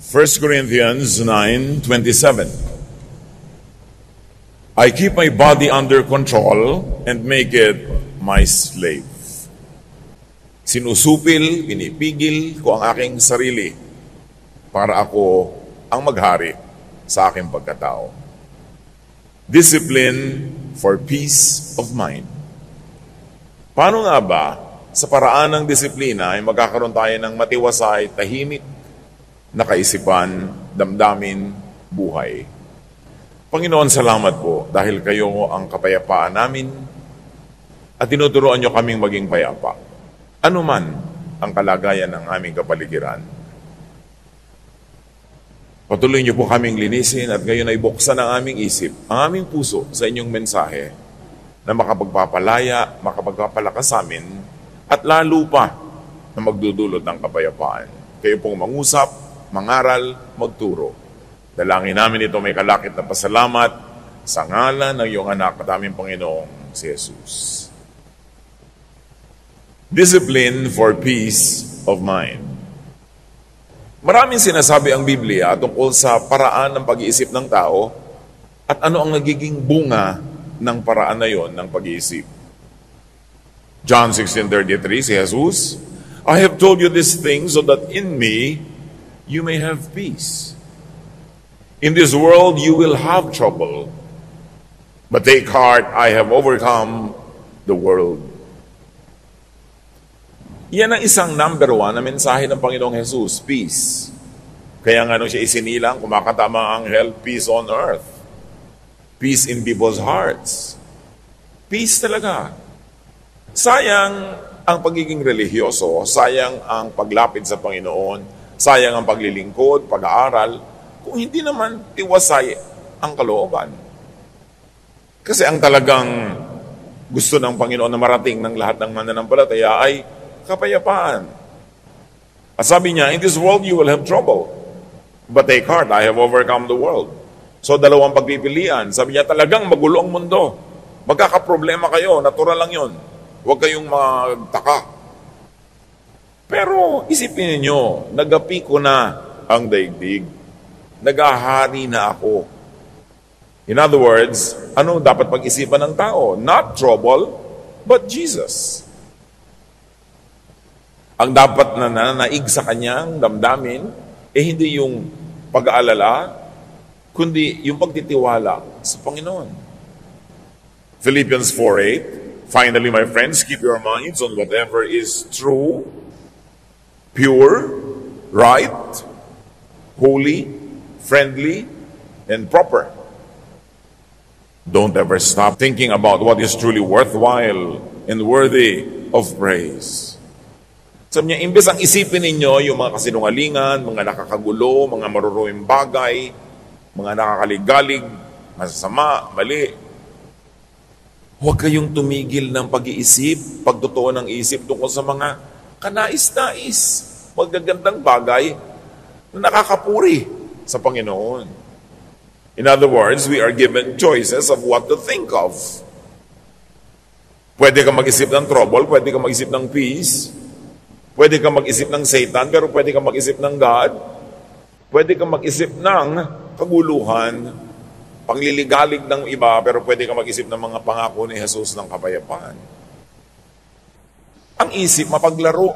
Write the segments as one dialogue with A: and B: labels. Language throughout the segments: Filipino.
A: 1 Corinthians 9:27. I keep my body under control and make it my slave. Sinusupil, pinipigil ko ang aking sarili para ako ang maghari sa aking pagkatao. Discipline for peace of mind. Paano nga ba sa paraan ng disiplina ay magkakaroon tayo ng matiwasay, tahimik na kaisipan, damdamin, buhay? Panginoon, salamat po dahil kayo ang kapayapaan namin at tinuturuan nyo kaming maging payapa. Ano man ang kalagayan ng aming kapaligiran. Patuloy niyo po kaming linisin at ngayon ay buksan ang aming isip, ang aming puso sa inyong mensahe na makapagpapalaya, makapagpapalakas sa amin at lalo pa na magdudulot ng kapayapaan. Kayo pong mangusap, mangaral, magturo. Dalangin namin ito may kalakip na pasalamat sa ngalan ng iyong anak at aming Panginoong si Jesus. Discipline for peace of mind. Maraming sinasabi ang Biblia tungkol sa paraan ng pag-iisip ng tao at ano ang nagiging bunga ng paraan na yon ng pag-iisip. John 16:33, si Jesus, I have told you these things so that in me you may have peace. In this world you will have trouble, but take heart, I have overcome the world. Yan ang isang number one na mensahe ng Panginoong Jesus, peace. Kaya nga nung siya isinilang, kumakatama ang anghel, peace on earth. Peace in people's hearts. Peace talaga. Sayang ang pagiging religyoso, sayang ang paglapit sa Panginoon, sayang ang paglilingkod, pag-aaral, kung hindi naman tiwasay ang kalooban. Kasi ang talagang gusto ng Panginoon na marating ng lahat ng mananampalataya ay kapayapaan. At sabi niya, in this world you will have trouble, but take heart, I have overcome the world. So dalawang pagpipilian. Sabi niya, talagang magulo ang mundo. Magkakaproblema kayo, natural lang yon. Huwag kayong magtaka. Pero isipin niyo, nagapi ko na ang daigdig. Nagahari na ako. In other words, ano dapat pag-isipan ng tao? Not trouble, but Jesus. Ang dapat na nanaig sa kanyang damdamin, hindi yung pag-aalala, kundi yung pagtitiwala sa Panginoon. Philippians 4:8, finally, my friends, keep your minds on whatever is true, pure, right, holy, friendly, and proper. Don't ever stop thinking about what is truly worthwhile and worthy of praise. Sabi niya, imbes ang isipin ninyo yung mga kasinungalingan, mga nakakagulo, mga maruruing bagay, mga nakakaligalig, masasama, mali. Huwag kayong tumigil ng pag-iisip, pagtotoo ng isip tungkol sa mga kanais-nais, magagandang bagay na nakakapuri sa Panginoon. In other words, we are given choices of what to think of. Pwede ka mag-isip ng trouble, pwede ka mag-isip ng peace, pwede ka mag-isip ng Satan, pero pwede ka mag-isip ng God, pwede ka mag-isip ng kaguluhan, pangliligalig ng iba, pero pwede ka mag-isip ng mga pangako ni Jesus ng kapayapaan. Ang isip, mapaglaro.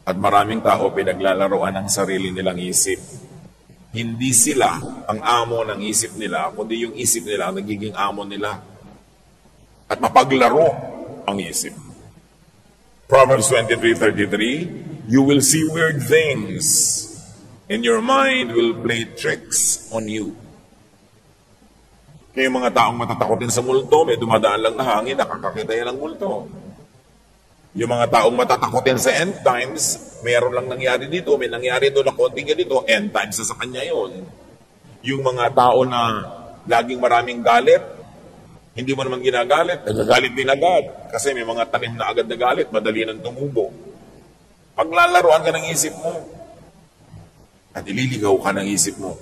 A: At maraming tao pinaglalaroan ng sarili nilang isip. Hindi sila ang amo ng isip nila, kundi yung isip nila ang nagiging amo nila. At mapaglaro ang isip. Proverbs 23:33, you will see weird things, and your mind will play tricks on you. Kaya yung mga taong matatakotin sa multo, may dumadaan lang na hangin, nakakakita yan ng multo. Yung mga taong matatakotin sa end times, mayroon lang nangyari dito, may nangyari doon na konting ganito, end times na sa kanya yon. Yung mga tao na laging maraming galit, hindi mo naman ginagalit, nagagalit din agad. Kasi may mga tanim na agad na galit, madali nang tumubo. Paglalaroan ka ng isip mo, at ililigaw ka ng isip mo.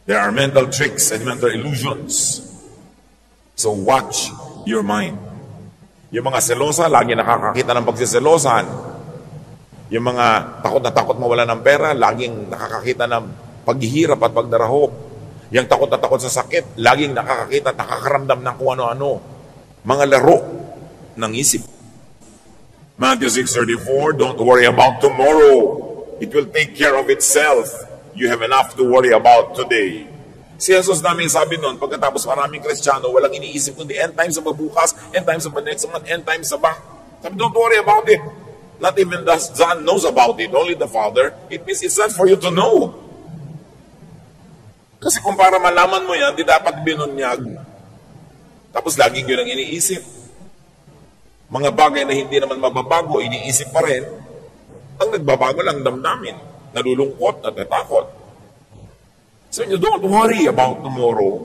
A: There are mental tricks and mental illusions. So watch your mind. Yung mga selosa, lagi nakakakita ng pagsiselosan. Yung mga takot na takot mawala ng pera, laging nakakakita ng paghihirap at pagdarahop. Yung takot na takot sa sakit, laging nakakakita at nakakaramdam ng kung ano-ano. Mga laro ng isip. Matthew 6:34, don't worry about tomorrow. It will take care of itself. You have enough to worry about today. Si Jesus namin sabi noon, pagkatapos maraming Kristiyano, walang iniisip kundi end times sa bukas, end times sa next month, end times sa back. Sabi, don't worry about it. Not even the Son knows about it, only the Father. It means it's not for you to know. Kasi kung para malaman mo yan, di dapat binunyag. Tapos laging yun ang iniisip. Mga bagay na hindi naman mababago, iniisip pa rin. Ang nagbabago lang damdamin. Nalulungkot, natatakot. So you don't worry about tomorrow.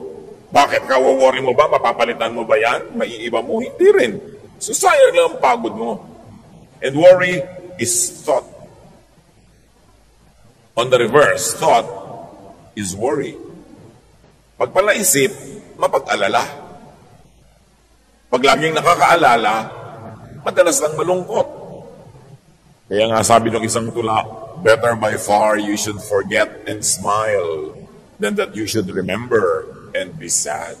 A: Bakit ka worry mo ba? Mapapalitan mo ba yan? Maiiba mo? Hindi rin. So sayang lang ang pagod mo. And worry is thought. On the reverse, thought is worry. Pag palaisip, mapag-alala. Pag laging nakakaalala, madalas lang malungkot. Kaya nga sabi ng isang tula, better by far you should forget and smile than that you should remember and be sad.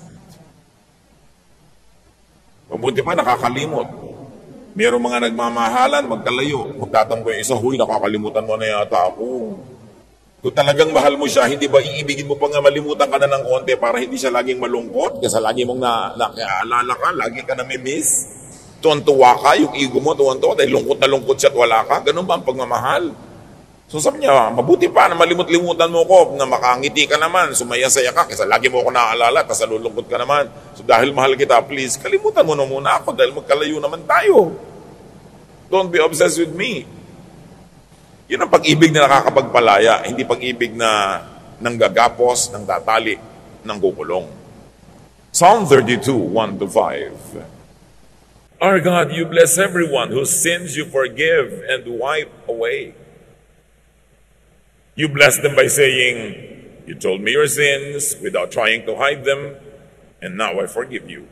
A: Mabuti pa nakakalimot. Mayroong mga nagmamahalan, magkalayo. Magtatanong ko yung isa, huy, nakakalimutan mo na yata ako. Kung talagang mahal mo siya, hindi ba iibigin mo pa nga malimutan ka na ng konti para hindi siya laging malungkot? Kasi lagi mong nakaalala ka, lagi ka na miss. Tuwan-tuwa ka, yung ego mo, tuwan-tuwa, dahil lungkot na lungkot siya at wala ka. Ganun ba ang pagmamahal? So sabi niya, mabuti pa na malimut-limutan mo ko, na makangiti ka naman, sumaya-saya ka, kasi lagi mo ako naaalala, tapos nalulungkot ka naman. So dahil mahal kita, please, kalimutan mo na muna ako dahil magkalayo naman tayo. Don't be obsessed with me. Yun ang pag-ibig na nakakapagpalaya, hindi pag-ibig na nanggagapos, nang tatali, nang kukulong. Psalm 32, 1-5. Our God, you bless everyone whose sins you forgive and wipe away. You bless them by saying, you told me your sins without trying to hide them, and now I forgive you.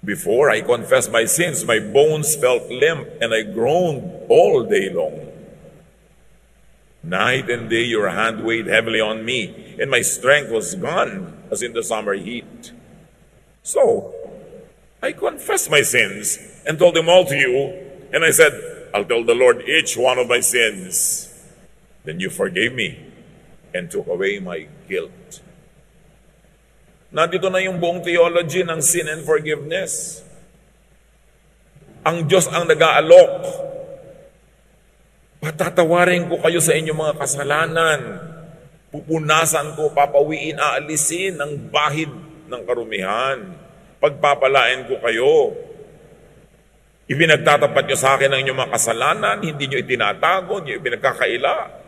A: Before I confessed my sins, my bones felt limp, and I groaned all day long. Night and day your hand weighed heavily on me, and my strength was gone as in the summer heat. So I confessed my sins and told them all to you, and I said, I'll tell the Lord each one of my sins. Then you forgave me and took away my guilt. Nandito na yung buong theology ng sin and forgiveness. Ang Diyos ang nag-aalok. Patatawarin ko kayo sa inyong mga kasalanan. Pupunasan ko, papawiin, aalisin ang bahid ng karumihan. Pagpapalain ko kayo. Ipinagtatapat nyo sa akin ang inyong mga kasalanan, hindi nyo itinatago, nyo ipinagkakaila.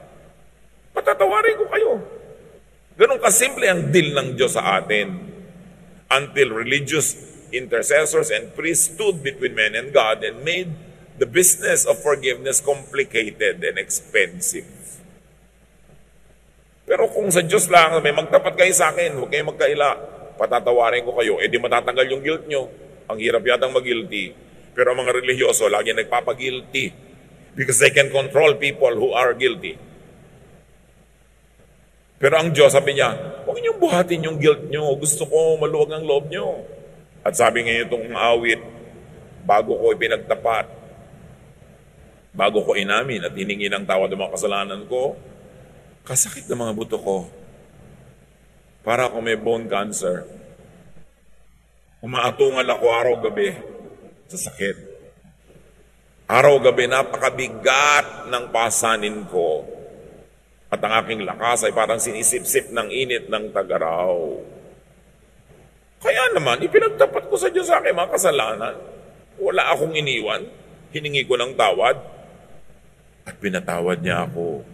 A: Patatawarin ko kayo. Ganun kasimple ang deal ng Diyos sa atin. Until religious intercessors and priests stood between men and God and made the business of forgiveness complicated and expensive. Pero kung sa Diyos lang, may magtapat kayo sa akin, huwag kayo magkaila, patatawarin ko kayo, di matatanggal yung guilt nyo. Ang hirap yatang mag-guilty. Pero ang mga religyoso, lagi nagpapag-guilty because they can control people who are guilty. Pero ang Diyos, sabi niya, huwag niyong buhatin yung guilt nyo. Gusto ko maluwag ang loob nyo. At sabi ngayon itong awit, bago ko ipinagtapat, bago ko inamin at hiningi ng tawad ng mga kasalanan ko, kasakit ng mga buto ko. Para ako may bone cancer. Umaatungal ako araw-gabi sa sakit. Araw-gabi, napakabigat ng pasanin ko. At ang aking lakas ay parang sinisip-sip ng init ng tagaraw. Kaya naman, ipinagtapat ko sa Diyos sa aking mga kasalanan. Wala akong iniwan. Hiningi ko ng tawad. At pinatawad niya ako.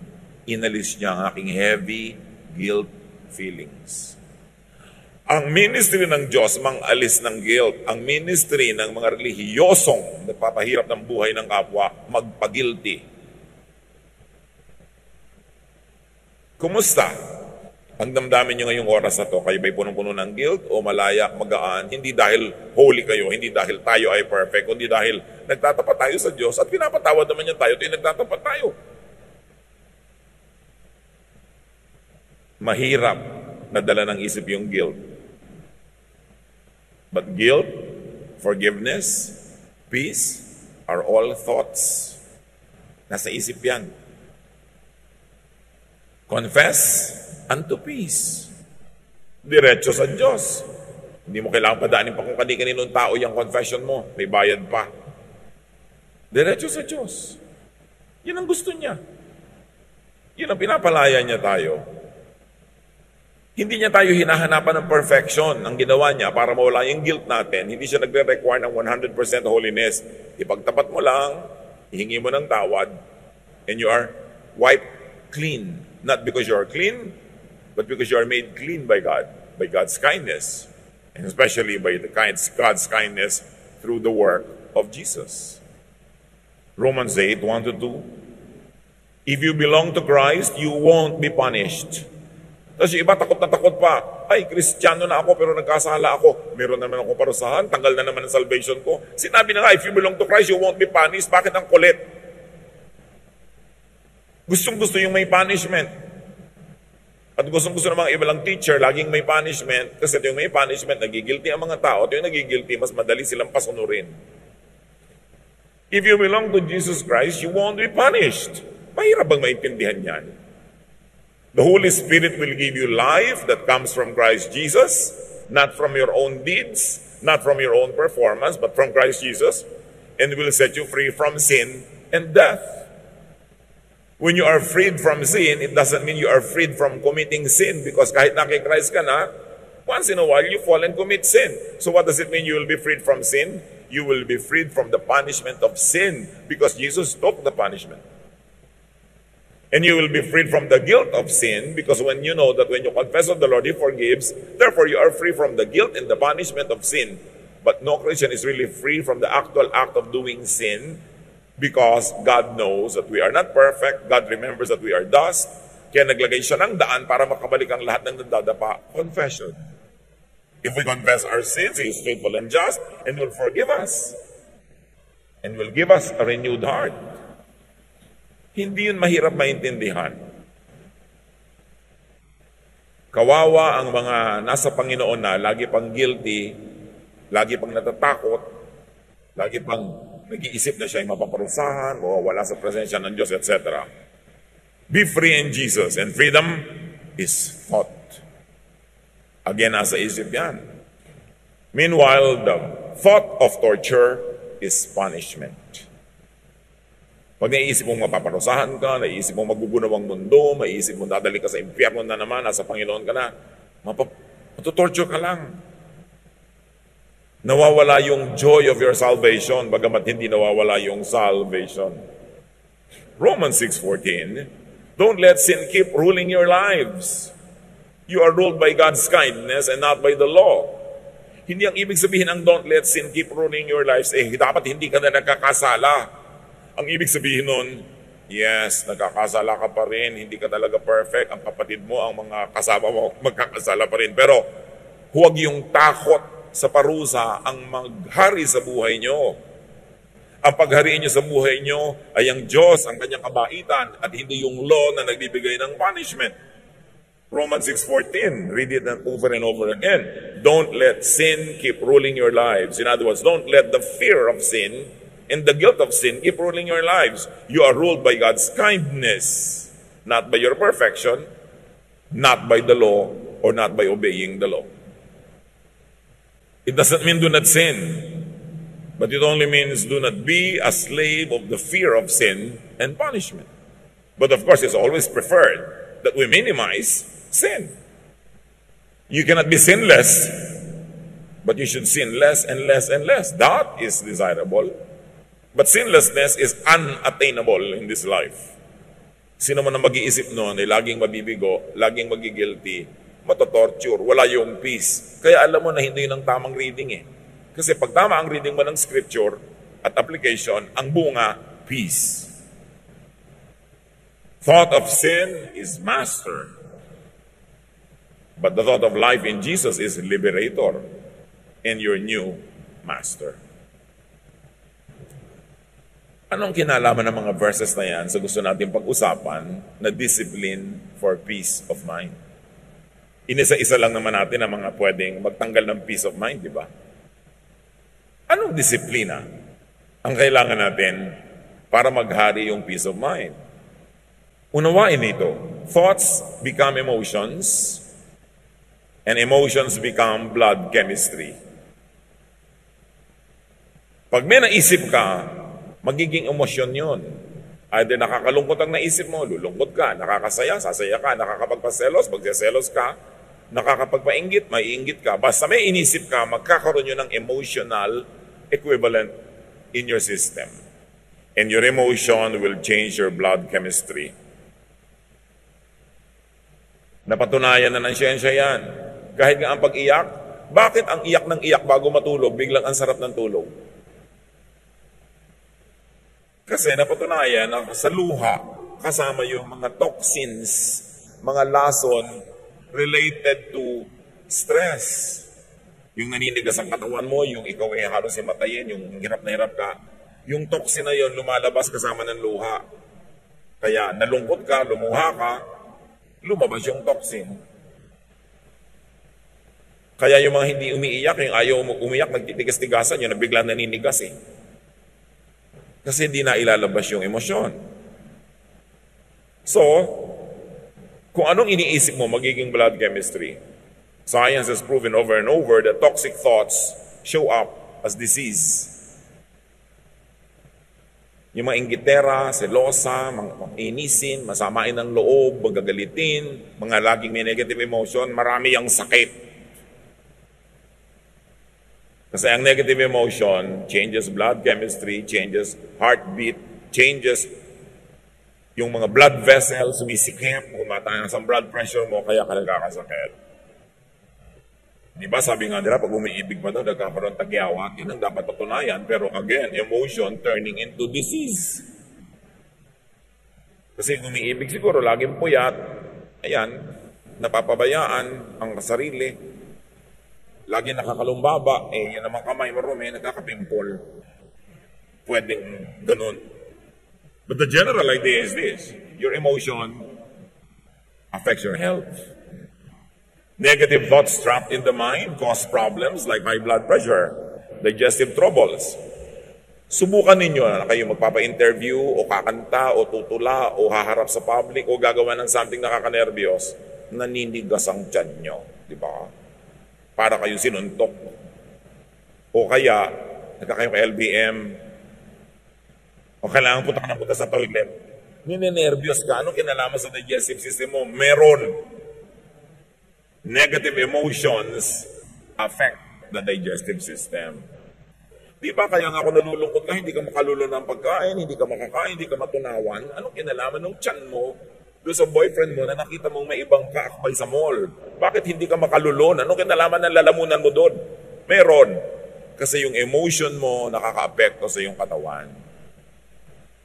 A: Inalis niya ang aking heavy guilt feelings. Ang ministry ng Diyos, mang-alis ng guilt. Ang ministry ng mga relihiyosong nagpapahirap ng buhay ng kapwa, magpagilty. Kumusta? Ang damdamin nyo ngayong oras na to, kayo ba'y punong-puno ng guilt o malaya, magaan, hindi dahil holy kayo, hindi dahil tayo ay perfect, kundi dahil nagtatapat tayo sa Diyos at pinapatawad naman niya tayo, tayo nagtatapat tayo. Mahirap na dala ng isip yung guilt. But guilt, forgiveness, peace, are all thoughts. Nasa isip yan. Confess unto peace. Diretso sa Diyos. Hindi mo kailangan padaanin pa kung kani-kaninong tao yung confession mo. May bayad pa. Diretso sa Diyos. Yan ang gusto niya. Yan ang pinapalaya niya tayo. Hindi niya tayo hinahanapan ng perfection. Ang ginawa niya para mawala yung guilt natin, hindi siya nagre-require ng 100% holiness. Ipagtapat mo lang, ihingi mo ng tawad, and you are wiped clean. Not because you are clean, but because you are made clean by God, by God's kindness, and especially by God's kindness through the work of Jesus. Romans 8, 1-2. If you belong to Christ, you won't be punished. Tapos yung iba takot na takot pa. Ay, Kristiyano na ako pero nagkasala ako. Meron naman akong parusahan, tanggal na naman ang salvation ko. Sinabi na nga, if you belong to Christ, you won't be punished. Bakit ang kulit? Gustong-gusto yung may punishment. At gustong-gusto ng mga ibalang teacher, laging may punishment. Kasi ito yung may punishment, nagigilty ang mga tao. Ito yung nagigilty, mas madali silang pasunurin. If you belong to Jesus Christ, you won't be punished. Mahirap bang maintindihan yan? The Holy Spirit will give you life that comes from Christ Jesus, not from your own deeds, not from your own performance, but from Christ Jesus, and will set you free from sin and death. When you are freed from sin, it doesn't mean you are freed from committing sin, because kahit na kay Christ ka na, once in a while you fall and commit sin. So what does it mean you will be freed from sin? You will be freed from the punishment of sin, because Jesus took the punishment. And you will be freed from the guilt of sin, because when you know that when you confess of the Lord, He forgives, therefore you are free from the guilt and the punishment of sin. But no Christian is really free from the actual act of doing sin, because God knows that we are not perfect. God remembers that we are dust. Kaya naglagay siya ng daan para makabalik ang lahat ng nadadapa. Confession. If we confess our sins, He is faithful and just and will forgive us. And will give us a renewed heart. Hindi yun mahirap maintindihan. Kawawa ang mga nasa Panginoon na lagi pang guilty, lagi pang natatakot, lagi pang nag-iisip na siya ay mapaparusahan o wala sa presensya ng Diyos, etc. Be free in Jesus, and freedom is thought. Again, nasa isip yan. Meanwhile, the thought of torture is punishment. Pag naiisip mong mapaparusahan ka, naiisip mong magugunaw ang mundo, maiisip mong dadali ka sa impyerno na naman, nasa Panginoon ka na, matutorture ka lang. Nawawala yung joy of your salvation, bagamat hindi nawawala yung salvation. Romans 6:14, don't let sin keep ruling your lives. You are ruled by God's kindness and not by the law. Hindi ang ibig sabihin ng don't let sin keep ruling your lives, dapat hindi ka na nagkakasala. Ang ibig sabihin nun, yes, nagkakasala ka pa rin, hindi ka talaga perfect, ang kapatid mo, ang mga kasama mo, magkakasala pa rin. Pero huwag yung takot sa parusa ang maghari sa buhay nyo. Ang paghariin nyo sa buhay nyo ay ang Diyos, ang kanyang kabaitan, at hindi yung law na nagbibigay ng punishment. Romans 6:14, read it over and over again. Don't let sin keep ruling your lives. In other words, don't let the fear of sin and the guilt of sin keep ruling your lives. You are ruled by God's kindness, not by your perfection, not by the law, or not by obeying the law. It doesn't mean do not sin, but it only means do not be a slave of the fear of sin and punishment. But of course, it's always preferred that we minimize sin. You cannot be sinless, but you should sin less and less and less. That is desirable. But sinlessness is unattainable in this life. Sino man ang mag-iisip noon ay laging mabibigo, laging magigilty, matotorture, wala yung peace. Kaya alam mo na hindi yun ang tamang reading eh. Kasi pag tama ang reading mo ng scripture at application, ang bunga, peace. Thought of sin is master. But the thought of life in Jesus is liberator and your new master. Anong kinalaman ng mga verses na yan sa gusto natin pag-usapan na discipline for peace of mind? Inisa-isa lang naman natin ang mga pwedeng magtanggal ng peace of mind, di ba? Anong disiplina ang kailangan natin para maghari yung peace of mind? Unawain ito. Thoughts become emotions, and emotions become blood chemistry. Pag may naisip ka, magiging emosyon yun. Either nakakalungkot ang naisip mo, lulungkot ka, nakakasaya, sasaya ka, nakakapagpaselos, magseselos ka, nakakapagpainggit, maiinggit ka. Basta may inisip ka, magkakaroon yun ng emotional equivalent in your system. And your emotion will change your blood chemistry. Napatunayan na ng siyensya yan. Kahit nga ang pag-iyak, bakit ang iyak ng iyak bago matulog, biglang ang sarap ng tulog? Kasi napatunayan na sa luha, kasama yung mga toxins, mga lason related to stress. Yung naninigas ang katawan mo, yung ikaw ay halos matayin, yung hirap na hirap ka, yung toxin na yun lumalabas kasama ng luha. Kaya nalungkot ka, lumuha ka, lumabas yung toxin. Kaya yung mga hindi umiiyak, yung ayaw umiyak, nagtitigas-tigasan, yun na bigla naninigas eh. Kasi hindi na ilalabas yung emosyon. So, kung anong iniisip mo, magiging blood chemistry. Science has proven over and over that toxic thoughts show up as disease. Yung mga inggitera, selosa, mga inisin, masamain ng loob, magagalitin, mga laging may negative emotion, marami ang sakit. Kasi ang negative emotion changes blood chemistry, changes heartbeat, changes yung mga blood vessels, sumisikip, kumataas ang blood pressure mo, kaya ka nagkakasakit. Di ba sabi nga nila, pag umiibig pa daw, nagkakaroon tagyawat, yun ang dapat patunayan. Pero again, emotion turning into disease. Kasi umiibig siguro, laging puyat, ayan, napapabayaan ang sarili. Lagi nakakalumbaba, yan naman kamay marumi, nagkakapimpol. Pwedeng ganun. But the general idea is this: your emotion affects your health. Negative thoughts trapped in the mind cause problems like high blood pressure, digestive troubles. Subukan ninyo na kayo magpapa-interview o kakanta o tutula o haharap sa public o gagawa ng something nakakanervyos, naninigas ang tiyan nyo. Di ba? Para kayo sinuntok. O kaya, nagkakayo ka LBM, o kailangan punta sa toilet. Ninenervyos ka. Anong kinalaman sa digestive system mo? Meron. Negative emotions affect the digestive system. Di ba kaya nga ako nalulungkot ka, hindi ka makalulo ng pagkain, hindi ka makakain, hindi ka matunawan? Anong kinalaman ng tiyan mo doon sa boyfriend mo na nakita mong may ibang kaakbay sa mall? Bakit hindi ka makalulon? Anong kinalaman ng lalamunan mo doon? Meron. Kasi yung emotion mo nakaka-apekto sa iyong katawan.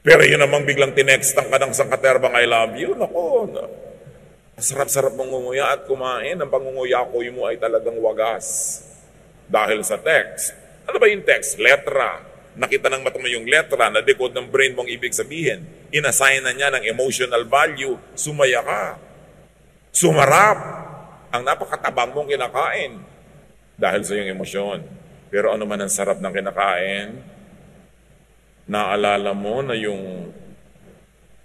A: Pero yun namang biglang tinextan ka ng sangkaterbang I love you, nako, sarap-sarap mong nguya at kumain. Ang pangunguya ko mo ay talagang wagas. Dahil sa text. Ano ba yung text? Letra. Nakita ng mata mo yung letra, na-decode ng brain mong ibig sabihin. Inassign na niya ng emotional value. Sumaya ka. Sumarap. Ang napakatabang mong kinakain. Dahil sa iyong emosyon. Pero ano man ang sarap ng kinakain, naalala mo na yung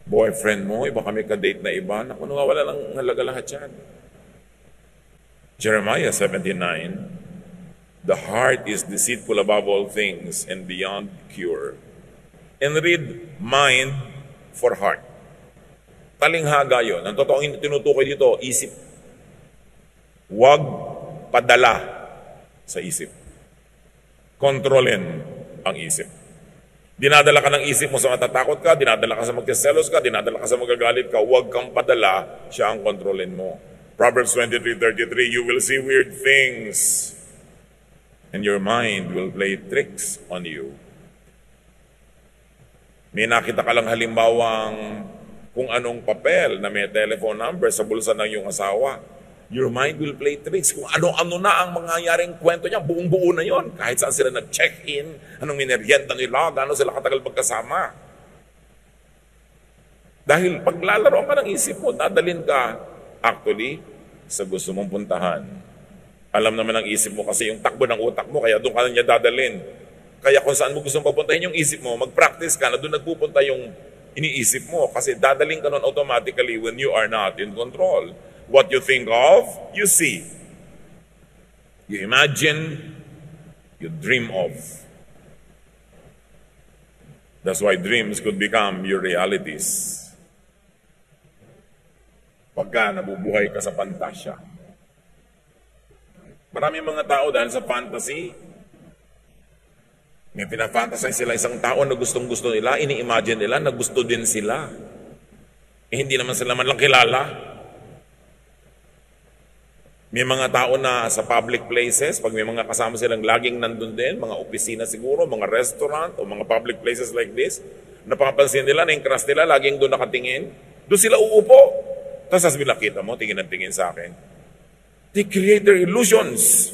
A: boyfriend mo, iba kami ka-date na iba, naku, wala lang halaga lahat yan. Jeremiah 17:9, the heart is deceitful above all things and beyond cure. And read mind for heart. Talinghaga yun. Ang totoong tinutukoy dito, isip. Huwag padala sa isip. Kontrolin ang isip. Dinadala ka ng isip mo sa matatakot ka, dinadala ka sa magsiselos ka, dinadala ka sa magagalit ka, huwag kang padala, siya ang kontrolin mo. Proverbs 23:33, you will see weird things and your mind will play tricks on you. May nakita ka lang halimbawang kung anong papel na may telephone number sa bulsa ng iyong asawa. Your mind will play tricks. Kung ano-ano na ang mangyayaring kwento niya, buong-buo na yon. Kahit saan sila nag-check-in, anong mineryenta nila, gano'n sila katagal magkasama. Dahil paglalaroan ka ng isip mo, dadalhin ka actually sa gusto mong puntahan. Alam naman ng isip mo kasi yung takbo ng utak mo, kaya doon ka na niya dadalhin. Kaya kung saan mo gusto mong papuntahin yung isip mo, mag-practice ka na doon nagpupunta yung iniisip mo kasi dadaling ka nun automatically when you are not in control. What you think of, you see. You imagine, you dream of. That's why dreams could become your realities. Pagka nabubuhay ka sa pantasya. Maraming mga tao dahil sa fantasy, may pinafantasize sila isang tao na gustong-gusto nila, ini-imagine nila na gusto din sila. Hindi naman sila man lang kilala. May mga tao na sa public places, pag may mga kasama silang laging nandun din, mga opisina siguro, mga restaurant, o mga public places like this, napapansin nila na yung crush nila, laging doon nakatingin, doon sila uupo. Tapos sasabihin, nakita mo, tingin ng tingin sa akin. They create their illusions.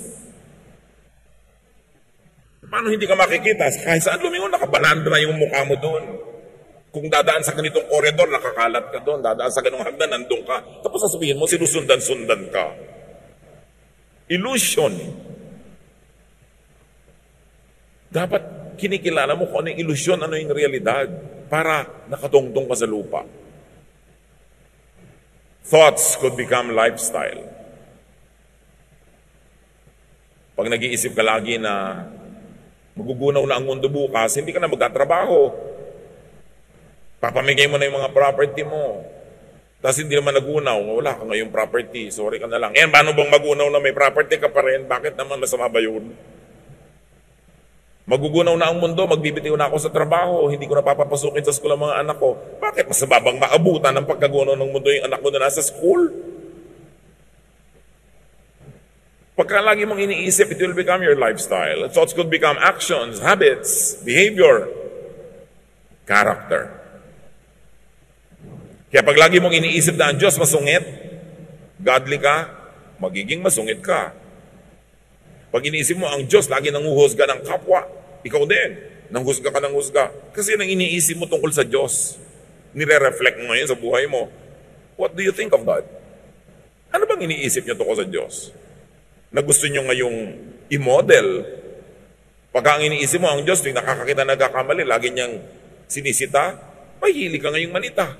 A: Paano hindi ka makikita? Kahit saan lumingon, nakabalandra yung mukha mo doon. Kung dadaan sa ganitong koridor, nakakalat ka doon. Dadaan sa ganitong hagdan, nandun ka. Tapos sasabihin mo, sinusundan-sundan ka. Illusion. Dapat kinikilala mo kung ano yung illusion, ano yung realidad, para nakatungtong ka sa lupa. Thoughts could become lifestyle. Pag nag-iisip ka lagi na magugunaw na ang mundo bukas, hindi ka na magtatrabaho. Papamigay mo na yung mga property mo. Tapos hindi naman nagunaw, wala ka ngayong property, sorry ka na lang. Yan, paano bang magunaw na may property ka pa rin? Bakit naman masama ba yun? Magugunaw na ang mundo, magbibitiw na ako sa trabaho, hindi ko na papapasukin sa school ang mga anak ko. Bakit masababang maabutan ng pagkagunaw ng mundo yung anak mo na nasa school? Pagka lagi mong iniisip, it will become your lifestyle. Thoughts could become actions, habits, behavior, character. Kaya pag lagi mong iniisip na ang Diyos masungit, godly ka, magiging masungit ka. Pag iniisip mo ang Diyos lagi nanguhusga ng kapwa, ikaw din, nanghusga ka ng husga. Kasi nang iniisip mo tungkol sa Diyos, nire-reflect mo ngayon sa buhay mo. What do you think of God? Ano bang iniisip niyo tungkol sa Diyos? Na gusto niyo ngayong i-model? Pagka ang iniisip mo ang Diyos, yung nakakakita nagkakamali, lagi niyang sinisita, mahilig ka ngayong manita.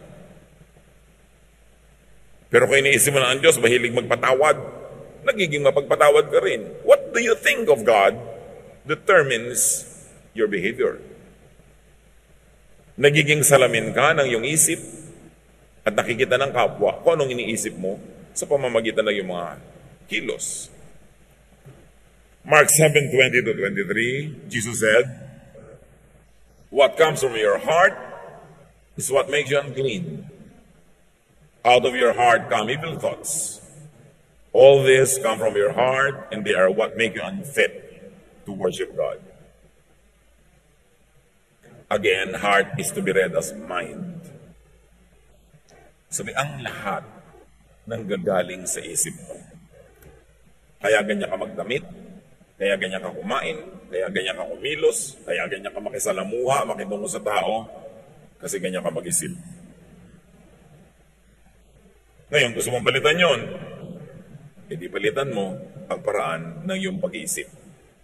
A: Pero kung iniisip mo na ang Diyos, mahilig magpatawad, nagiging mapagpatawad ka rin. What do you think of God determines your behavior. Nagiging salamin ka ng iyong isip at nakikita ng kapwa kung anong iniisip mo sa pamamagitan ng iyong mga kilos. Mark 7:20-23, Jesus said, "What comes from your heart is what makes you unclean. Out of your heart come evil thoughts. All this come from your heart, and they are what make you unfit to worship God." Again, heart is to be read as mind. Sabi, ang lahat ng gagaling sa isip mo. Kaya ganyan ka magdamit, kaya ganyan ka kumain, kaya ganyan ka kumilos, kaya ganyan ka makisalamuha, makitungo sa tao, kasi ganyan ka mag-isip. Ngayon, gusto mong palitan yon, hindi palitan mo ang paraan ng iyong pag-iisip.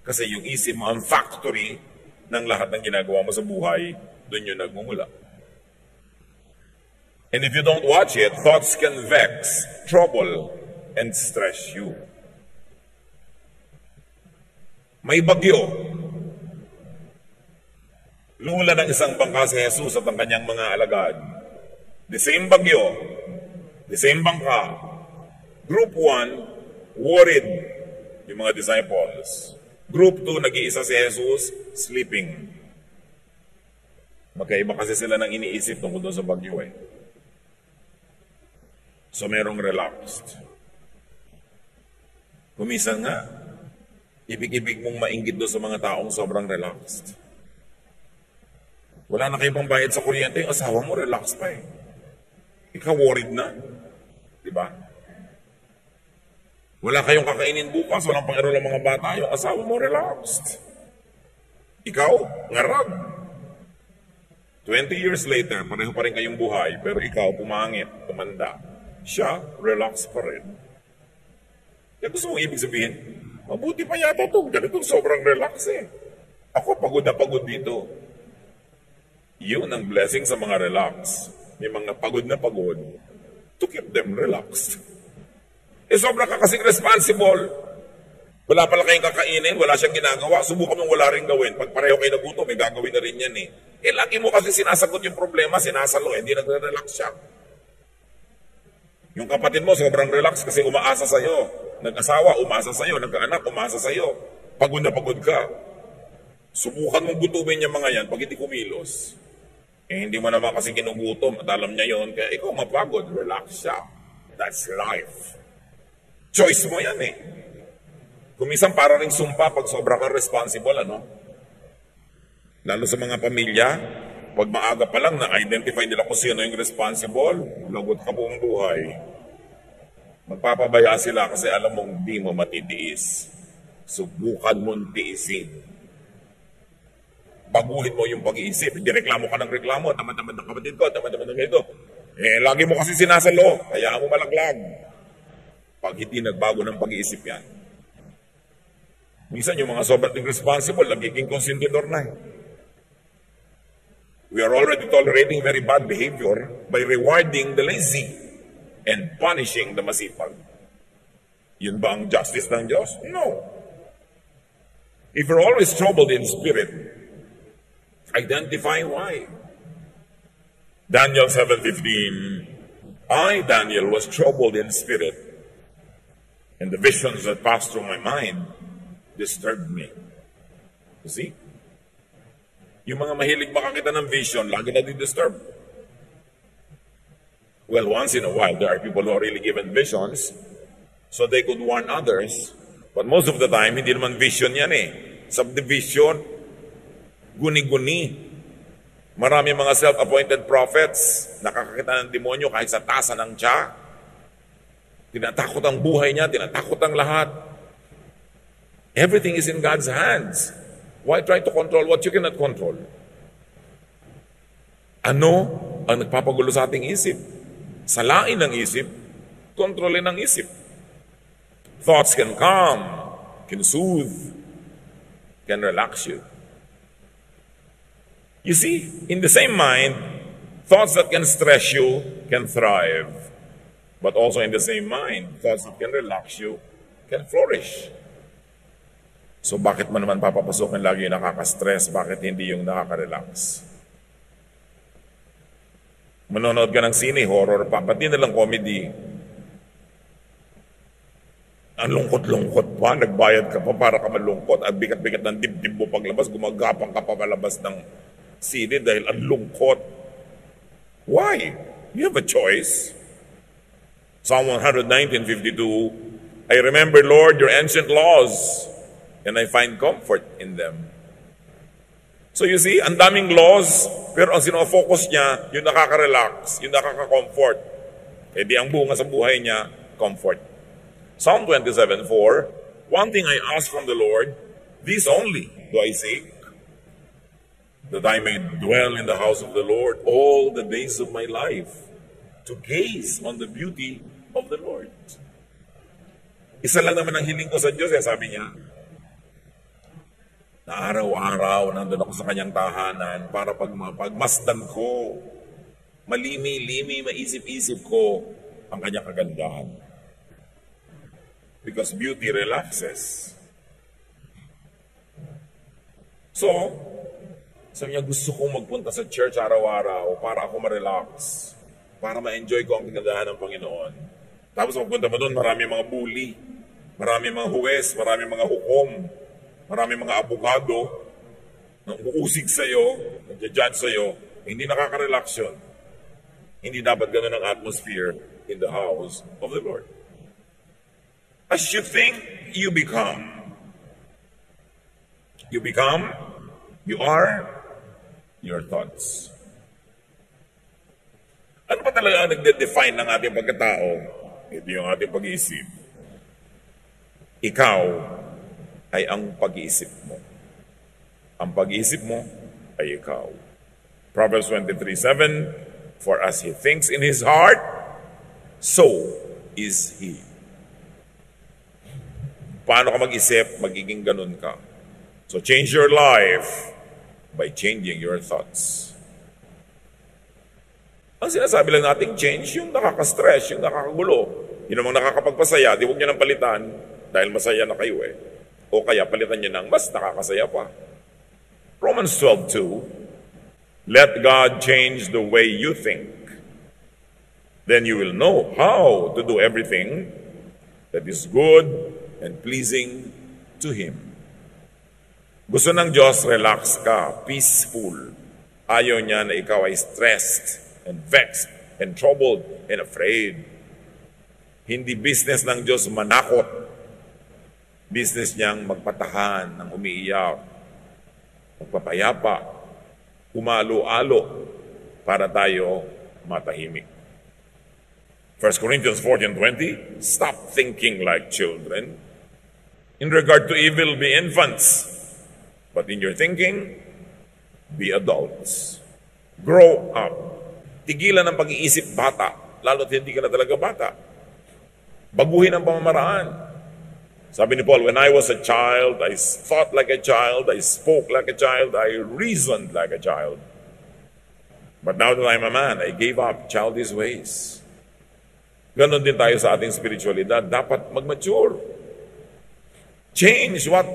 A: Kasi yung isip mo ang factory ng lahat ng ginagawa mo sa buhay, doon yun nagmumula. And if you don't watch it, thoughts can vex, trouble, and stress you. May bagyo. Lula ng isang bangka si Jesus at ang kanyang mga alagad. The same bagyo, the same bangka. Group 1, worried yung mga disciples. Group 2, nag-iisa si Jesus, sleeping. Magkaiba kasi sila ng iniisip tungkol doon sa bagyo eh. So merong relaxed. Kumisan nga, ibig-ibig mong mainggit doon sa mga taong sobrang relaxed. Wala na kayo pang bayad sa kuryente, yung asawa mo relaxed pa eh. Ikaw worried na. Diba? Wala kayong kakainin bukas, walang pang-enroll ang mga bata, yung asawa mo relaxed. Ikaw, ngarag. 20 years later, pareho pa rin kayong buhay, pero ikaw, pumangit, tumanda. Siya, relax pa rin. Kaya gusto mong ibig sabihin, mabuti pa yata ito, ganito sobrang relax eh. Ako, pagod na pagod dito. Yun ang blessing sa mga relax. May mga pagod na pagod to keep them relaxed. Sobra ka kasing responsible. Wala pala kayong kakainin, wala siyang ginagawa, subukan mong wala rin gawin. Pag pareho kayo nagutom, may gagawin na rin yan eh. Lagi mo kasi sinasagot yung problema, sinasalo, hindi nagre-relax siya. Yung kapatid mo, sobrang relax kasi umaasa sa'yo. Nag-asawa, umasa sa'yo. Nagkaanak, umasa sa'yo. Pagod na pagod ka. Subukan mong gutumin yung mga yan pag hindi kumilos. Hindi mo naman kasi ginugutom at alam niya yon, kaya ikaw mapagod, relax siya. That's life. Choice mo yan eh. Kumisan para rin sumpa pag sobra kang responsible, ano? Lalo sa mga pamilya, pag maaga pa lang na-identify nila kung sino yung responsible, lagot ka buong buhay. Magpapabaya sila kasi alam mong di mo matitiis. Subukan mong tiisin. Baguhin mo yung pag-iisip. Hindi reklamo ka ng reklamo, tamad-tamad ng kapatid ko, tamad-tamad ng ito. Lagi mo kasi sinasalo, kaya mo malaglag. Pag hindi nagbago ng pag-iisip yan. Minsan yung mga sobrang responsible, nagiging konsentidor na. We are already tolerating very bad behavior by rewarding the lazy and punishing the masipag. Yun ba ang justice ng Diyos? No. If you're always troubled in spirit, identify why. Daniel 7:15, I, Daniel, was troubled in spirit, and the visions that passed through my mind disturbed me. You see? Yung mga mahilig makakita ng vision, lagi na di-disturb. Well, once in a while, there are people who are really given visions so they could warn others. But most of the time, hindi naman vision yan eh. Subdivision, guni-guni. Marami mga self-appointed prophets, nakakakita ng demonyo kahit sa tasa ng tiya. Tinatakot ang buhay niya, tinatakot ang lahat. Everything is in God's hands. Why try to control what you cannot control? Ano ang nagpapagulo sa ating isip? Salain ng isip, kontrolin ng isip. Thoughts can calm, can soothe, can relax you. You see, in the same mind, thoughts that can stress you can thrive. But also in the same mind, thoughts that can relax you can flourish. So bakit mo naman papapasokin lagi yung nakaka-stress? Bakit hindi yung nakaka-relax? Manonood ka ng sine, horror pa, pati na lang comedy. Ang lungkot-lungkot pa, nagbayad ka pa para ka malungkot, at bigat-bigat ng dibdib mo paglabas, gumagapang ka pa palabas ng sine dahil ang lungkot. Why? You have a choice. Psalm 119:52, I remember, Lord, your ancient laws, and I find comfort in them. So you see, ang daming laws, pero ang sinofocus niya, yung nakaka-relax, yung nakaka-comfort. Di ang bunga sa buhay niya, comfort. Psalm 27:4, one thing I ask from the Lord, this only do I seek, that I may dwell in the house of the Lord all the days of my life, to gaze on the beauty of the Lord. Isa lang naman ang hiling ko sa Diyos, sabi niya, na araw-araw nandun ako sa kanyang tahanan para pagmasdan ko, malimi-limi, maisip-isip ko ang kanyang kagandahan. Because beauty relaxes. So, sabi niya, gusto kong magpunta sa church araw-araw para ako ma-relax, para ma-enjoy ko ang kagandahan ng Panginoon. Tapos magpunta mo doon, marami mga bully, marami mga huwes, marami mga hukom, marami mga abogado na uusig sa'yo, nag-judge sa'yo, hindi nakaka-relax yun. Hindi dapat ganun ang atmosphere in the house of the Lord. As you think, you become. You become, you are, your thoughts. Ano ba talaga ang nagde-define ng ating pagkatao? Ito yung ating pag-iisip. ikaw ay ang pag-iisip mo. Ang pag-iisip mo ay ikaw. Proverbs 23:7, for as he thinks in his heart, so is he. Paano ka mag-isip, magiging ganun ka. So change your life by changing your thoughts. Ang sinasabi lang nating change, yung nakaka-stress, yung nakakagulo. Yun namang nakakapagpasaya, di huwag nyo nang palitan dahil masaya na kayo eh. O kaya palitan nyo ng mas nakakasaya pa. Romans 12:2, let God change the way you think. Then you will know how to do everything that is good and pleasing to Him. Gusto ng Diyos, relax ka, peaceful. Ayaw niya na ikaw ay stressed and vexed and troubled and afraid. Hindi business ng Diyos manakot. Business niyang magpatahan ng umiiyak, magpapayapa, umalo-alo para tayo matahimik. 1 Corinthians 14:20, stop thinking like children. In regard to evil, be infants. But in your thinking, be adults. Grow up. Tigilan ang pag-iisip bata, lalo't hindi ka na talaga bata. Baguhin ang pamamaraan. Sabi ni Paul, when I was a child, I thought like a child, I spoke like a child, I reasoned like a child. But now that I'm a man, I gave up childish ways. Ganon din tayo sa ating spiritualidad. Dapat mag-mature. Change what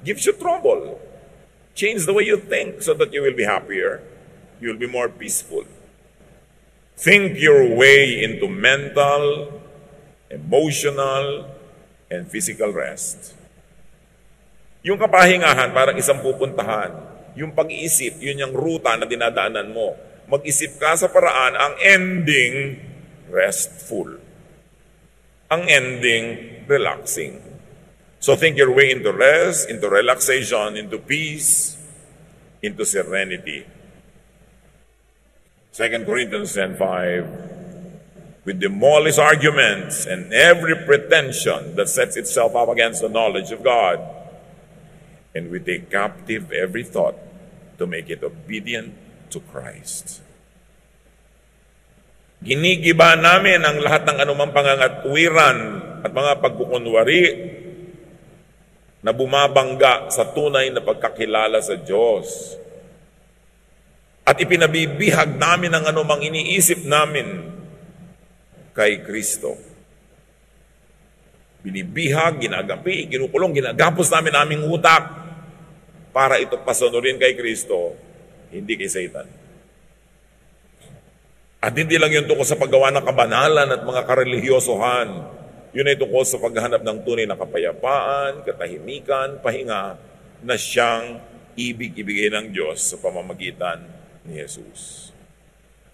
A: gives you trouble. Change the way you think so that you will be happier. You will be more peaceful. Think your way into mental, emotional, and physical rest. Yung kapahingahan, parang isang pupuntahan. Yung pag-iisip, yun yung ruta na dinadaanan mo. Mag-isip ka sa paraan, ang ending, restful. Ang ending, relaxing. So think your way into rest, into relaxation, into peace, into serenity. 2 Corinthians 10:5, we demolish arguments and every pretension that sets itself up against the knowledge of God, and we take captive every thought to make it obedient to Christ. Ginigiba namin ang lahat ng anumang pangangatwiran at mga pagkukunwari na bumabangga sa tunay na pagkakilala sa Diyos. At ipinabibihag namin ang anumang iniisip namin kay Kristo. Binibihag, ginagapi, ginukulong, ginagapos namin aming utak para ito pasunurin kay Kristo, hindi kay Satan. At hindi lang yun tungkol sa paggawa ng kabanalan at mga karelihiyosohan. Yun ay tungkol sa paghahanap ng tunay na kapayapaan, katahimikan, pahinga na siyang ibig-ibigay ng Diyos sa pamamagitan ni Jesus.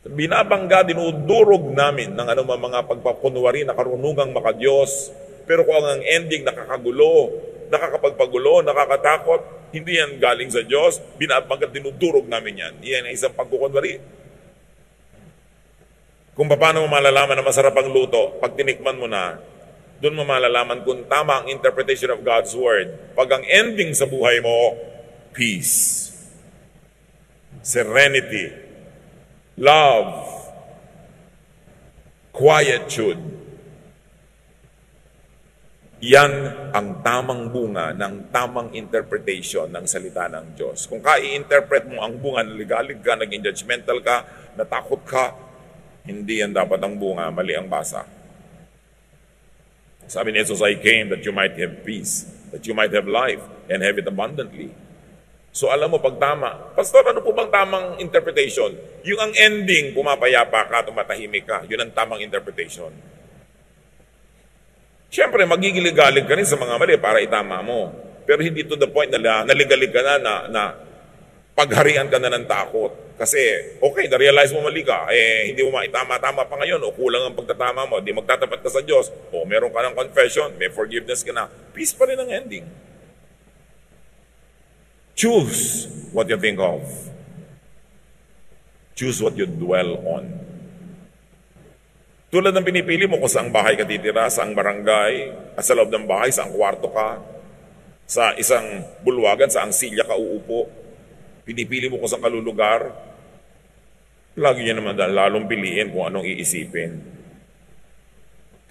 A: Binabangga, dinudurog namin ng anumang mga pagpapunwari na karunungang makadiyos. Pero kung ang ending nakakagulo, nakakapagpagulo, nakakatakot, hindi yan galing sa Diyos, binabangga, dinudurog namin yan. Yan ay isang pagkukunwari. Kung paano mo malalaman na masarap ang luto, pag tinikman mo na, doon mo malalaman kung tama ang interpretation of God's Word. Pag ang ending sa buhay mo, peace, serenity, love, quietude. Yan ang tamang bunga ng tamang interpretation ng salita ng Diyos. Kung kai-interpret mo ang bunga, naligalig ka, naging judgmental ka, natakot ka, hindi yan dapat ang bunga, mali ang basa. Sabi ni Jesus, I came that you might have peace, that you might have life, and have it abundantly. So alam mo pag tama, Pastor, ano po bang tamang interpretation? Yung ang ending, pumapayapa ka, tumatahimik ka, yun ang tamang interpretation. Siyempre, magigiligalig ka rin sa mga mali para itama mo. Pero hindi to the point na naligalig ka na pagharian ka na ng takot. Kasi, okay, na-realize mo mali ka, hindi mo maitama-tama pa ngayon, o kulang ang pagtatama mo, di magtatapat ka sa Diyos, o meron ka ng confession, may forgiveness ka na, peace pa rin ang ending. Choose what you think of. Choose what you dwell on. Tulad ng pinipili mo kung saang bahay ka titira, saang barangay, at sa loob ng bahay, saang kwarto ka, sa isang bulwagan, saang silya ka uupo. Pinipili mo kung saang kalulugar. Lagi niya naman lalong piliin kung anong iisipin.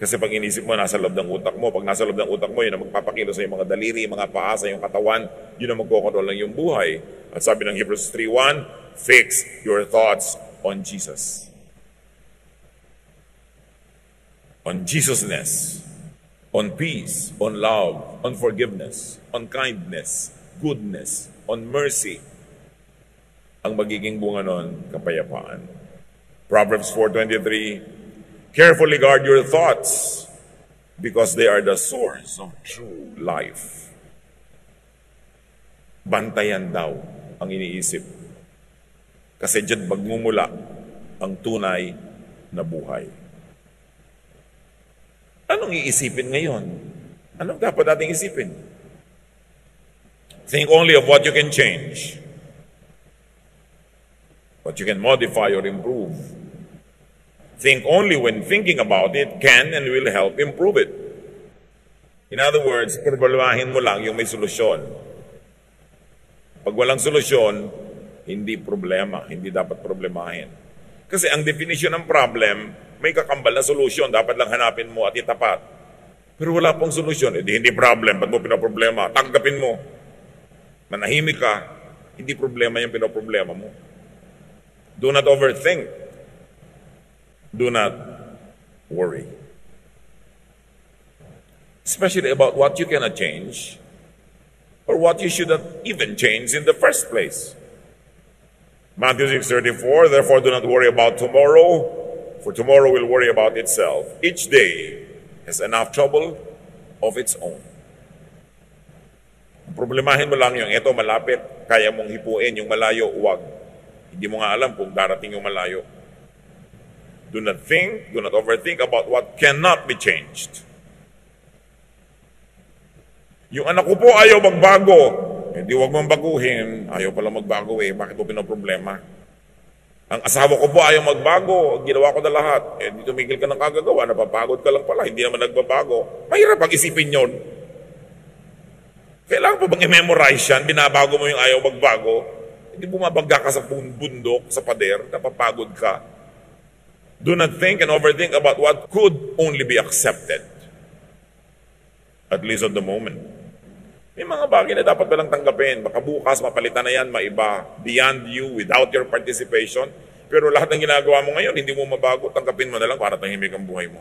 A: Kasi pag inisip mo, nasa loob ng utak mo. Pag nasa loob ng utak mo, yun ang magpapakilo sa iyong mga daliri, mga paa, sa iyong katawan. Yun ang magkokontrol ng iyong buhay. At sabi ng Hebrews 3:1, fix your thoughts on Jesus. On Jesusness, on peace, on love, on forgiveness, on kindness, goodness, on mercy. Ang magiging bunga nun, kapayapaan. Proverbs 4:23, carefully guard your thoughts because they are the source of true life. Bantayan daw ang iniisip. Kasi dyan magmumula ang tunay na buhay. Anong iisipin ngayon? Anong dapat nating isipin? Think only of what you can change. What you can modify or improve. Think only when thinking about it can and will help improve it. In other words, problemahin mo lang yung may solusyon. Pag walang solusyon, hindi problema, hindi dapat problemahin. Kasi ang definition ng problem, may kakambal na solusyon, dapat lang hanapin mo at itapat. Pero wala pong solusyon, hindi problem, ba't mo pinaproblema? Tanggapin mo. Manahimik ka, hindi problema yung pinaproblema mo. Do not overthink. Do not worry. Especially about what you cannot change or what you should not even change in the first place. Matthew 6:34, therefore do not worry about tomorrow, for tomorrow will worry about itself. Each day has enough trouble of its own. Problemahin mo lang yung eto malapit, kaya mong hipuin, yung malayo, huwag. Hindi mo nga alam kung darating yung malayo. Do not think, do not overthink about what cannot be changed. Yung anak ko po ayaw magbago. Hindi, huwag mong baguhin. Ayaw pala magbago eh. Bakit mo pinoproblema? Ang asawa ko po ayaw magbago. Ginawa ko na lahat. Hindi tumigil ka ng kagagawa. Napapagod ka lang pala. Hindi naman nagbabago. Mahirap pag-isipin yun. Kailangan pa bang i-memorize yan? Binabago mo yung ayaw magbago. Hindi bumabagga ka sa bundok, sa pader. Napapagod ka. Do not think and overthink about what could only be accepted. At least at the moment. May mga bagay na dapat walang tanggapin. Baka bukas, mapalitan na yan, maiba, beyond you, without your participation. Pero lahat ng ginagawa mo ngayon, hindi mo mabago, tanggapin mo na lang para tahimik ang buhay mo.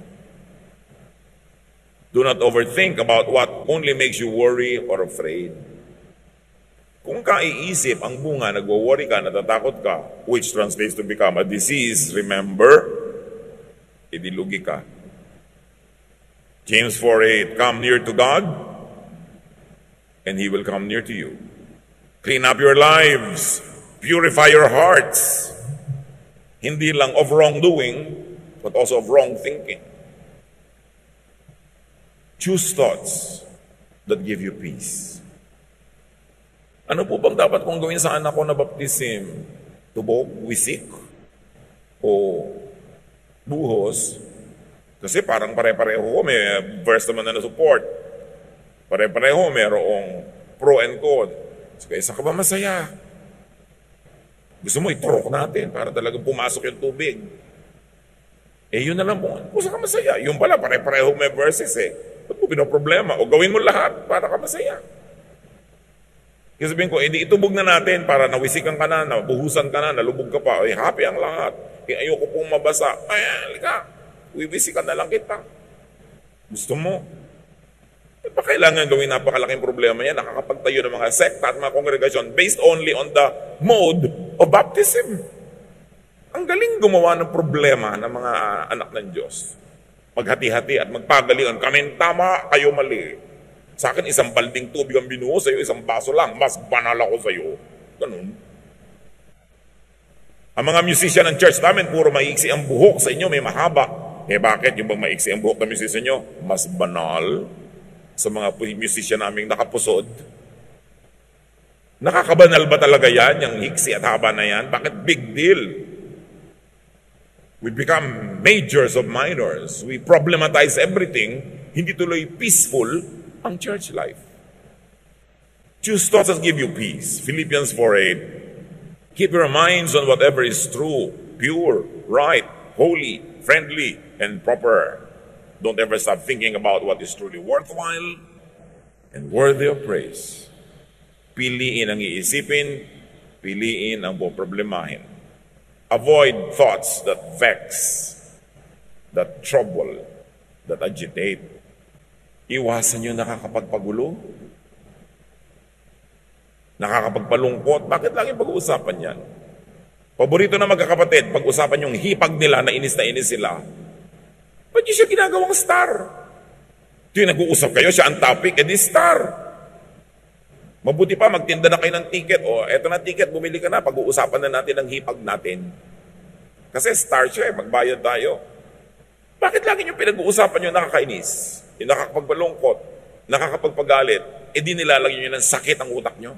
A: Do not overthink about what only makes you worry or afraid. Kung kaiisip ang bunga, nagwo-worry ka, natatakot ka, which translates to become a disease, remember, idilugi ka. James 4:8, come near to God, and He will come near to you. Clean up your lives. Purify your hearts. Hindi lang of wrongdoing, but also of wrong thinking. Choose thoughts that give you peace. Ano po bang dapat kong gawin sa anak ko na baptism? Tubog, wisik, o buhos? Kasi parang pare-pareho ko, may verse naman na support. Pare-pareho, mayroong pro and con. So, kaya isa ka ba masaya? Gusto mo iturok natin para talagang pumasok yung tubig. Eh, yun na lang po. Kung saan ka masaya? Yung pala, pare-pareho may verses eh. Ba't mo pinoproblema? O gawin mo lahat para ka masaya. Kasi sabihin ko, hindi itubog na natin para nawisikan ka na, nabuhusan ka na, nalubog ka pa. Eh, happy ang lahat. Eh, ayoko pong mabasa. Ay, halika. Wiwisikan na lang kita. Gusto mo? Eh, pa kailangan gawin napakalaking problema yan. Nakakapagtayo ng mga sekta at mga kongregasyon based only on the mode of baptism. Ang galing gumawa ng problema ng mga anak ng Diyos. Maghati-hati at magpagalingan. Kami tama, kayo mali. Sa akin, isang balding tubig ang binuho sa iyo, isang baso lang. Mas banal ako sa iyo. Ganun. Ang mga musician ng church namin, puro maiksi ang buhok. Sa inyo, may mahaba. Eh bakit? Yung bang maiksi ang buhok ng musician nyo? Mas banal sa mga musician naming nakapusod. Nakakabanal ba talaga yan? Yung hiksi at haba na yan? Bakit big deal? We become majors of minors. We problematize everything. Hindi tuloy peaceful ang church life. Choose thoughts that give you peace. Philippians 4:8. Keep your minds on whatever is true, pure, right, holy, friendly, and proper. Don't ever stop thinking about what is truly worthwhile and worthy of praise. Piliin ang iisipin, piliin ang poproblemahin. Avoid thoughts that vex, that trouble, that agitate. Iwasan yung nakakapagpagulo, nakakapagpalungkot. Bakit lagi pag-uusapan yan? Paborito na magkakapatid, pag-usapan yung hipag nila na inis sila. Ba't di siya ginagawang star? Ito yung nag-uusap kayo, siya ang topic, edi star. Mabuti pa, magtinda na kayo ng ticket. O, eto na ticket, bumili ka na. Pag-uusapan na natin ang hipag natin. Kasi star siya, magbayad tayo. Bakit lagi nyo pinag-uusapan yung nakakainis? Yung nakakapagbalungkot, nakakapagpagalit, di nilalagyan nyo ng sakit ang utak nyo?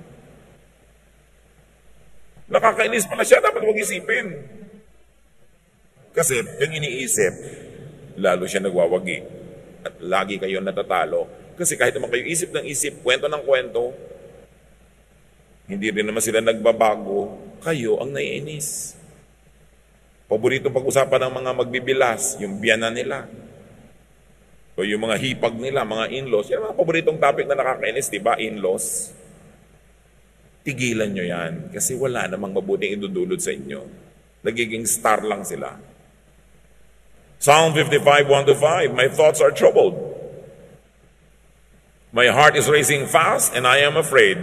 A: Nakakainis pala siya, dapat huwag isipin. Kasi yung iniisip, lalo siya nagwawagi. At lagi kayo natatalo. Kasi kahit naman kayo isip ng isip, kwento ng kwento, hindi rin naman sila nagbabago, kayo ang naiinis. Paborito pag-usapan ng mga magbibilas, yung biyana nila. O yung mga hipag nila, mga in-laws. Yan mga paboritong topic na nakakainis, di ba? In-laws. Tigilan nyo yan, kasi wala namang mabuting idudulot sa inyo. Nagiging star lang sila. Psalm 55:1-5, my thoughts are troubled. My heart is racing fast, and I am afraid.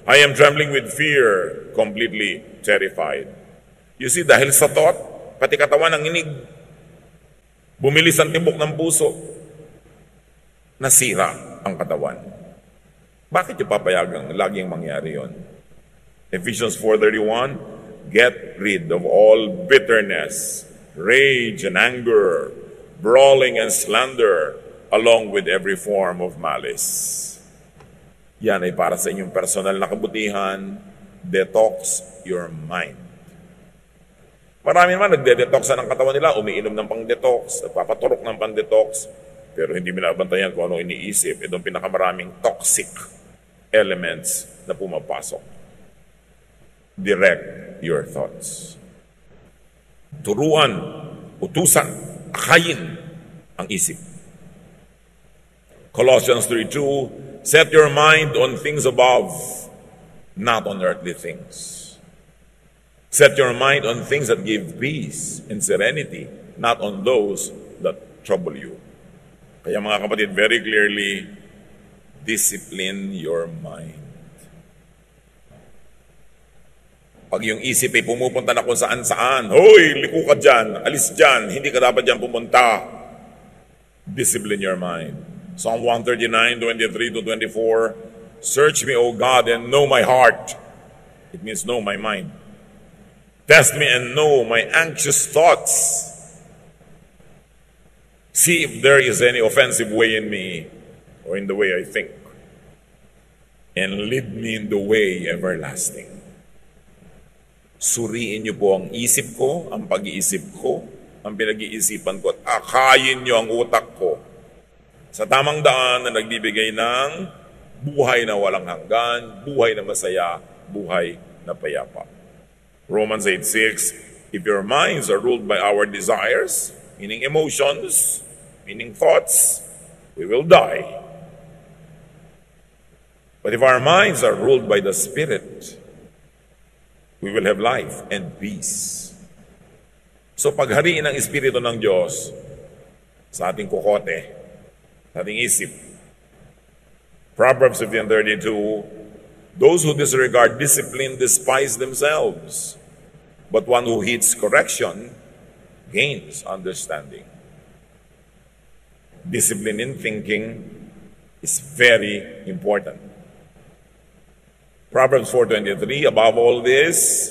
A: I am trembling with fear, completely terrified. You see, dahil sa thought, pati katawan ng inig, bumilis ang tibok ng puso, nasira ang katawan. Bakit yung papayagang laging mangyari yon? Ephesians 4:31, get rid of all bitterness, rage and anger, brawling and slander, along with every form of malice. Yan ay para sa inyong personal na kabutihan. Detox your mind. Marami naman nagde-detoxan ng katawan nila, umiinom ng pang-detox, nagpapaturok ng pang-detox, pero hindi binabantayan kung ano iniisip. Itong pinakamaraming toxic elements na pumapasok. Direct your thoughts. Turuan, utusan, akayin ang isip. Colossians 3:2, set your mind on things above, not on earthly things. Set your mind on things that give peace and serenity, not on those that trouble you. Kaya mga kapatid, very clearly, discipline your mind. Pag yung isip ay pumupunta na kung saan-saan, hoy, liko ka dyan, alis dyan, hindi ka dapat dyan pumunta. Discipline your mind. Psalm 139:23-24, search me, O God, and know my heart. It means know my mind. Test me and know my anxious thoughts. See if there is any offensive way in me or in the way I think. And lead me in the way everlasting. Suriin niyo po ang isip ko, ang pag-iisip ko, ang pinag-iisipan ko, at akayin niyo ang utak ko sa tamang daan na nagbibigay ng buhay na walang hanggan, buhay na masaya, buhay na payapa. Romans 8:6, if your minds are ruled by our desires, meaning emotions, meaning thoughts, we will die. But if our minds are ruled by the Spirit, we will have life and peace. So paghariin ng Espiritu ng Diyos sa ating kokote, sa ating isip. Proverbs 15:32, those who disregard discipline despise themselves, but one who heeds correction gains understanding. Discipline in thinking is very important. Proverbs 4:23, above all this,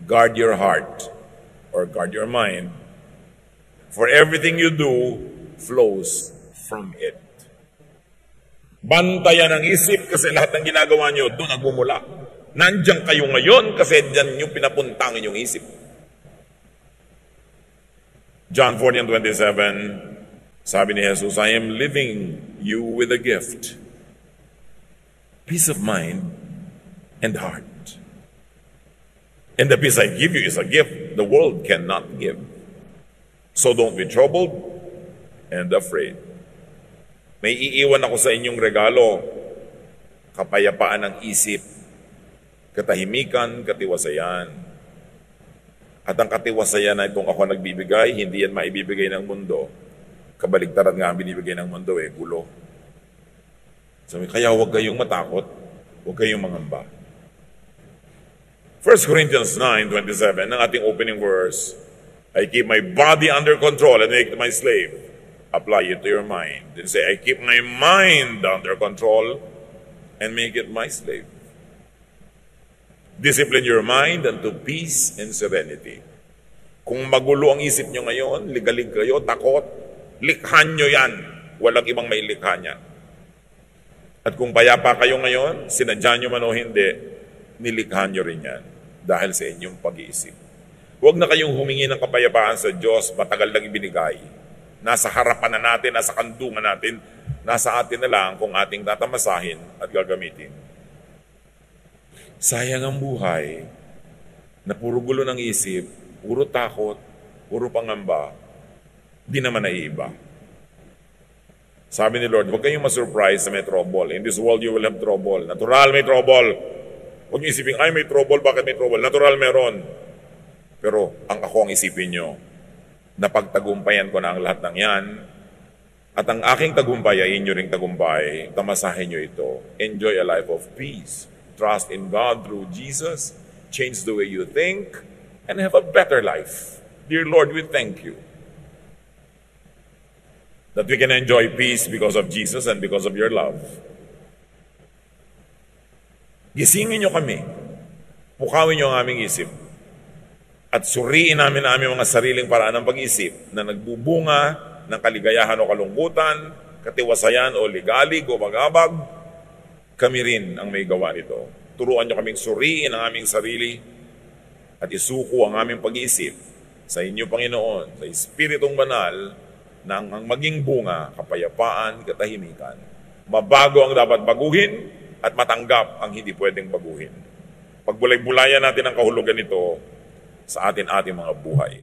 A: guard your heart or guard your mind, for everything you do flows from it. Bantayan ang isip kasi lahat ng ginagawa nyo doon nagmumula. Nandiyan kayo ngayon kasi diyan nyo pinapunta ang inyong isip. John 14:27, sabi ni Jesus, I am leaving you with a gift, peace of mind and heart. And the peace I give you is a gift the world cannot give. So don't be troubled and afraid. May iiwan ako sa inyong regalo, kapayapaan ng isip, katahimikan, katiwasayan. At ang katiwasayan na itong ako nagbibigay, hindi yan maibibigay ng mundo. Kabaligtaran nga ang binibigay ng mundo, gulo. Sabi, kaya huwag kayong matakot, huwag kayong mangamba. 1 Corinthians 9:27, ang ating opening verse, I keep my body under control and make it my slave. Apply it to your mind. Then say, I keep my mind under control and make it my slave. Discipline your mind unto peace and serenity. Kung magulo ang isip nyo ngayon, ligalig kayo, takot, likhan nyo yan. Walang ibang may likha niyan. At kung payapa kayo ngayon, sinadya nyo man o hindi, nilikhan nyo rin yan dahil sa inyong pag-iisip. Huwag na kayong humingi ng kapayapaan sa Diyos, matagal lang ibinigay. Nasa harapan na natin, nasa kandungan natin, nasa atin na lang kung ating tatamasahin at gagamitin. Sayang ang buhay na puro gulo ng isip, puro takot, puro pangamba, di naman naiiba. Sabi ni Lord, huwag kayong masurprise na may trouble. In this world you will have trouble. Natural may trouble. Huwag niyo isipin, ay may trouble, bakit may trouble? Natural meron. Pero ang ako ang isipin nyo, napagtagumpayan ko na ang lahat ng yan, at ang aking tagumpay ay inyo ring tagumpay, tamasahin nyo ito. Enjoy a life of peace. Trust in God through Jesus. Change the way you think, and have a better life. Dear Lord, we thank you that we can enjoy peace because of Jesus and because of your love. Gisingin nyo kami. Pukawin nyo ang aming isip. At suriin namin ang aming mga sariling paraan ng pag-isip na nagbubunga ng kaligayahan o kalungkutan, katiwasayan o ligalig o magabag. Kami rin ang may gawa nito. Turuan nyo kaming suriin ang aming sarili at isuko ang aming pag-iisip sa inyo, Panginoon, sa Espiritong Banal, na ang maging bunga, kapayapaan, katahimikan. Mabago ang dapat baguhin at matanggap ang hindi pwedeng baguhin. Pagbulay-bulayan natin ang kahulugan nito sa ating mga buhay.